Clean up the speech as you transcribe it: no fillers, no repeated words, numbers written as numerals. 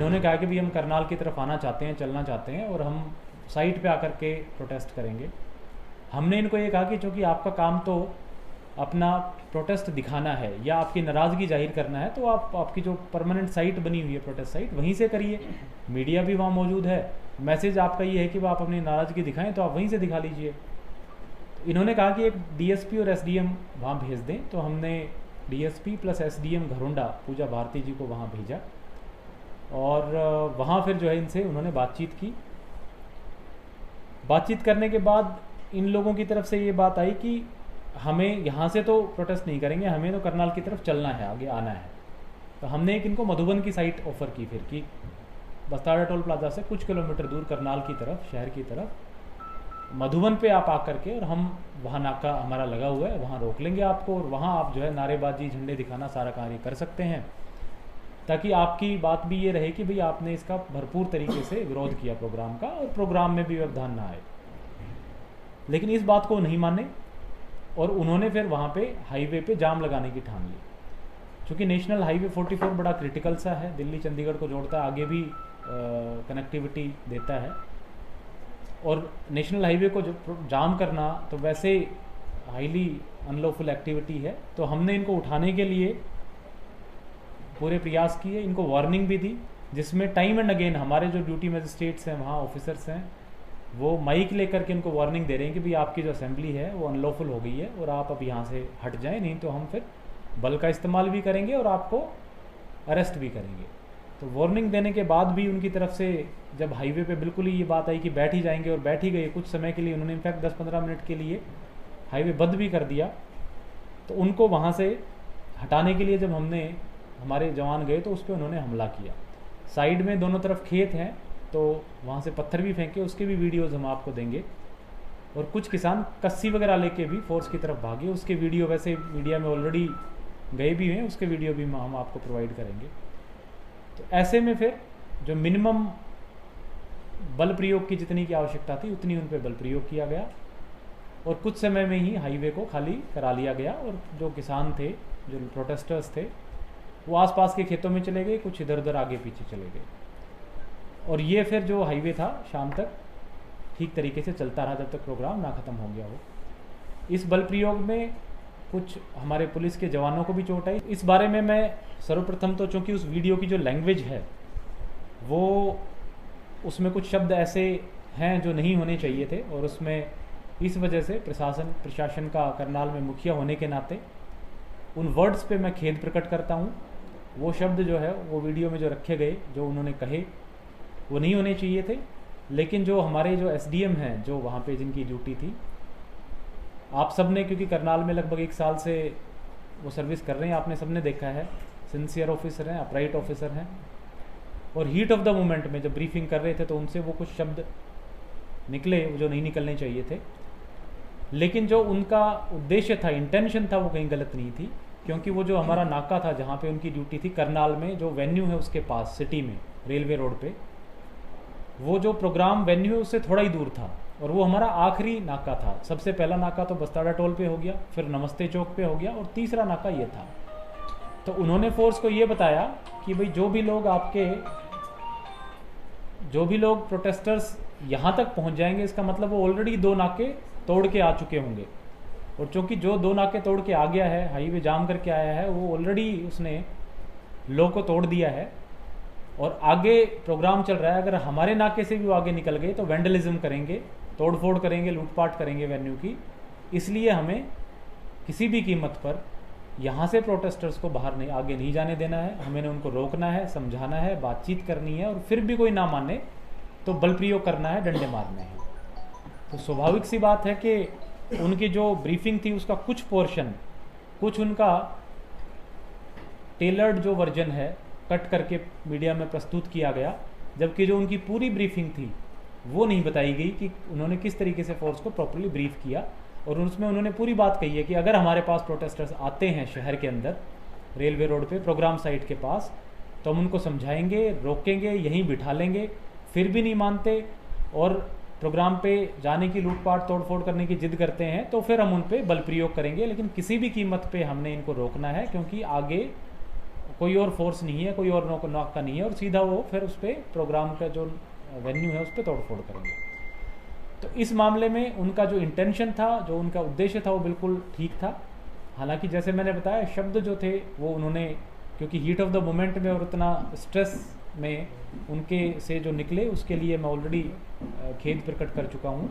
इन्होंने कहा कि भाई हम करनाल की तरफ आना चाहते हैं, चलना चाहते हैं और हम साइट पे आकर के प्रोटेस्ट करेंगे। हमने इनको ये कहा कि चूँकि आपका काम तो अपना प्रोटेस्ट दिखाना है या आपकी नाराज़गी जाहिर करना है, तो आप आपकी जो परमानेंट साइट बनी हुई है प्रोटेस्ट साइट, वहीं से करिए, मीडिया भी वहाँ मौजूद है, मैसेज आपका ये है कि आप अपनी नाराज़गी दिखाएं तो आप वहीं से दिखा लीजिए। इन्होंने कहा कि एक डीएसपी और एसडीएम वहाँ भेज दें, तो हमने डीएसपी प्लस एसडीएम घरोंडा पूजा भारती जी को वहाँ भेजा और वहाँ फिर जो है इनसे उन्होंने बातचीत की। बातचीत करने के बाद इन लोगों की तरफ से ये बात आई कि हमें यहाँ से तो प्रोटेस्ट नहीं करेंगे, हमें तो करनाल की तरफ चलना है, आगे आना है। तो हमने एक इनको मधुबन की साइट ऑफ़र की फिर कि बस्ताड़ा टोल प्लाजा से कुछ किलोमीटर दूर करनाल की तरफ, शहर की तरफ मधुबन पे आप आकर के, और हम वहाँ नाका हमारा लगा हुआ है, वहाँ रोक लेंगे आपको और वहाँ आप जो है नारेबाजी, झंडे दिखाना, सारा कार्य कर सकते हैं, ताकि आपकी बात भी ये रहे कि भाई आपने इसका भरपूर तरीके से विरोध किया प्रोग्राम का और प्रोग्राम में भी व्यवधान ना आए। लेकिन इस बात को नहीं माने और उन्होंने फिर वहाँ पे हाईवे पे जाम लगाने की ठान ली। चूँकि नेशनल हाईवे 44 बड़ा क्रिटिकल सा है, दिल्ली चंडीगढ़ को जोड़ता है, आगे भी कनेक्टिविटी देता है, और नेशनल हाईवे को जाम करना तो वैसे हाईली अनलॉफुल एक्टिविटी है। तो हमने इनको उठाने के लिए पूरे प्रयास किए, इनको वार्निंग भी दी, जिसमें टाइम एंड अगेन हमारे जो ड्यूटी मजिस्ट्रेट्स हैं, वहाँ ऑफिसर्स हैं, वो माइक लेकर के इनको वार्निंग दे रहे हैं कि भाई आपकी जो असेंबली है वो अनलॉफुल हो गई है और आप अब यहाँ से हट जाएं, नहीं तो हम फिर बल का इस्तेमाल भी करेंगे और आपको अरेस्ट भी करेंगे। तो वार्निंग देने के बाद भी उनकी तरफ से जब हाईवे पे बिल्कुल ही ये बात आई कि बैठ ही जाएंगे, और बैठ ही गए कुछ समय के लिए, उन्होंने इनफैक्ट 10-15 मिनट के लिए हाईवे बंद भी कर दिया। तो उनको वहाँ से हटाने के लिए जब हमारे जवान गए तो उस पर उन्होंने हमला किया। साइड में दोनों तरफ खेत हैं, तो वहाँ से पत्थर भी फेंके, उसके भी वीडियोज़ हम आपको देंगे, और कुछ किसान कस्सी वगैरह लेके भी फोर्स की तरफ भागे, उसके वीडियो वैसे मीडिया में ऑलरेडी गए भी हैं, उसके वीडियो भी हम आपको प्रोवाइड करेंगे। तो ऐसे में फिर जो मिनिमम बल प्रयोग की जितनी की आवश्यकता थी उतनी उन पर बल प्रयोग किया गया और कुछ समय में ही हाईवे को खाली करा लिया गया, और जो किसान थे, जो प्रोटेस्टर्स थे, वो आसपास के खेतों में चले गए, कुछ इधर उधर आगे पीछे चले गए, और ये फिर जो हाईवे था शाम तक ठीक तरीके से चलता रहा जब तक प्रोग्राम ना ख़त्म हो गया हो। इस बल प्रयोग में कुछ हमारे पुलिस के जवानों को भी चोट आई। इस बारे में मैं सर्वप्रथम तो, चूँकि उस वीडियो की जो लैंग्वेज है वो, उसमें कुछ शब्द ऐसे हैं जो नहीं होने चाहिए थे, और उसमें इस वजह से प्रशासन का करनाल में मुखिया होने के नाते उन वर्ड्स पे मैं खेद प्रकट करता हूँ। वो शब्द जो है वो वीडियो में जो रखे गए, जो उन्होंने कहे, वो नहीं होने चाहिए थे। लेकिन जो हमारे जो एसडीएम हैं, जो वहाँ पे जिनकी ड्यूटी थी, आप सब ने, क्योंकि करनाल में लगभग 1 साल से वो सर्विस कर रहे हैं, आपने सबने देखा है, सिंसियर ऑफिसर हैं, अपराइट ऑफिसर हैं, और हीट ऑफ द मोमेंट में जब ब्रीफिंग कर रहे थे तो उनसे वो कुछ शब्द निकले जो नहीं निकलने चाहिए थे। लेकिन जो उनका उद्देश्य था, इंटेंशन था, वो कहीं गलत नहीं थी, क्योंकि वो जो हमारा नाका था जहाँ पे उनकी ड्यूटी थी करनाल में, जो वेन्यू है उसके पास सिटी में रेलवे रोड पे, वो जो प्रोग्राम वेन्यू है उससे थोड़ा ही दूर था, और वो हमारा आखिरी नाका था। सबसे पहला नाका तो बस्ताड़ा टोल पे हो गया, फिर नमस्ते चौक पे हो गया, और तीसरा नाका ये था। तो उन्होंने फोर्स को ये बताया कि भाई जो भी लोग प्रोटेस्टर्स यहाँ तक पहुँच जाएंगे, इसका मतलब वो ऑलरेडी 2 नाके तोड़ के आ चुके होंगे, और चूँकि जो 2 नाके तोड़ के आ गया है, हाईवे जाम करके आया है, वो ऑलरेडी उसने लॉ को तोड़ दिया है और आगे प्रोग्राम चल रहा है। अगर हमारे नाके से भी वो आगे निकल गए तो वेंडलिज्म करेंगे, तोड़फोड़ करेंगे, लूटपाट करेंगे वेन्यू की। इसलिए हमें किसी भी कीमत पर यहाँ से प्रोटेस्टर्स को बाहर नहीं, आगे नहीं जाने देना है, हमें उनको रोकना है, समझाना है, बातचीत करनी है, और फिर भी कोई ना माने तो बल प्रयोग करना है, डंडे मारने हैं। तो स्वाभाविक सी बात है कि उनकी जो ब्रीफिंग थी उसका कुछ पोर्शन, कुछ उनका टेलर्ड जो वर्जन है, कट करके मीडिया में प्रस्तुत किया गया, जबकि जो उनकी पूरी ब्रीफिंग थी वो नहीं बताई गई कि उन्होंने किस तरीके से फोर्स को प्रॉपर्ली ब्रीफ किया। और उसमें उन्होंने पूरी बात कही है कि अगर हमारे पास प्रोटेस्टर्स आते हैं शहर के अंदर, रेलवे रोड पे प्रोग्राम साइट के पास, तो हम उनको समझाएंगे, रोकेंगे, यहीं बिठा लेंगे, फिर भी नहीं मानते और प्रोग्राम पे जाने की, लूटपाट तोड़फोड़ करने की जिद करते हैं, तो फिर हम उन पे बल प्रयोग करेंगे। लेकिन किसी भी कीमत पे हमने इनको रोकना है, क्योंकि आगे कोई और फोर्स नहीं है, कोई और नॉक का नहीं है, और सीधा वो फिर उस पर प्रोग्राम का जो वेन्यू है उस पर तोड़फोड़ करेंगे। तो इस मामले में उनका जो इंटेंशन था, जो उनका उद्देश्य था, वो बिल्कुल ठीक था। हालांकि जैसे मैंने बताया, शब्द जो थे वो उन्होंने, क्योंकि हीट ऑफ द मोमेंट में और उतना स्ट्रेस में उनके से जो निकले, उसके लिए मैं ऑलरेडी खेद प्रकट कर चुका हूँ।